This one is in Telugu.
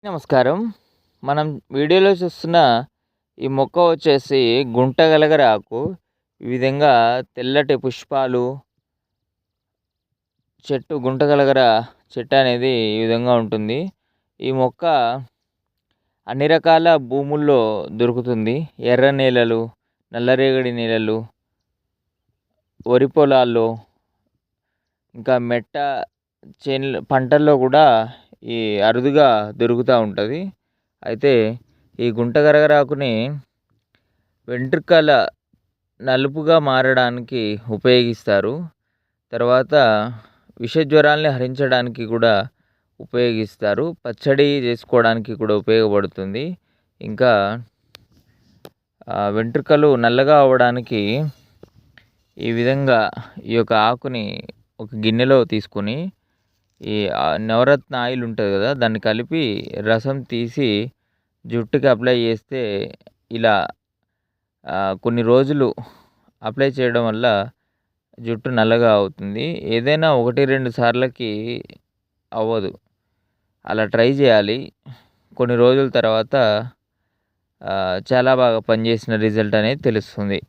నమస్కారం. మనం వీడియోలో చూస్తున్న ఈ మొక్క వచ్చేసి గుంటగలగర ఆకు. ఈ విధంగా తెల్లటి పుష్పాలు చెట్టు గుంటగలగర చెట్టు అనేది ఈ విధంగా ఉంటుంది. ఈ మొక్క అన్ని రకాల భూముల్లో దొరుకుతుంది. ఎర్ర నేలలు, నల్లరేగడి నేలలు, వరి పొలాల్లో, ఇంకా మెట్ట పంటల్లో కూడా ఈ అరుదుగా దొరుకుతూ ఉంటుంది. అయితే ఈ గుంటగరగరాకుని వెంట్రుకల నలుపుగా మారడానికి ఉపయోగిస్తారు. తర్వాత విషజ్వరాల్ని హరించడానికి కూడా ఉపయోగిస్తారు. పచ్చడి చేసుకోవడానికి కూడా ఉపయోగపడుతుంది. ఇంకా వెంట్రుకలు నల్లగా అవ్వడానికి ఈ విధంగా ఈ యొక్క ఆకుని ఒక గిన్నెలో తీసుకొని ఈ నవరత్న ఆయిల్ ఉంటుంది కదా, దాన్ని కలిపి రసం తీసి జుట్టుకి అప్లై చేస్తే ఇలా కొన్ని రోజులు అప్లై చేయడం వల్ల జుట్టు నల్లగా అవుతుంది. ఏదైనా 1-2 సార్లకి అవ్వదు. అలా ట్రై చేయాలి. కొన్ని రోజుల తర్వాత చాలా బాగా పనిచేసిన రిజల్ట్ అనేది తెలుస్తుంది.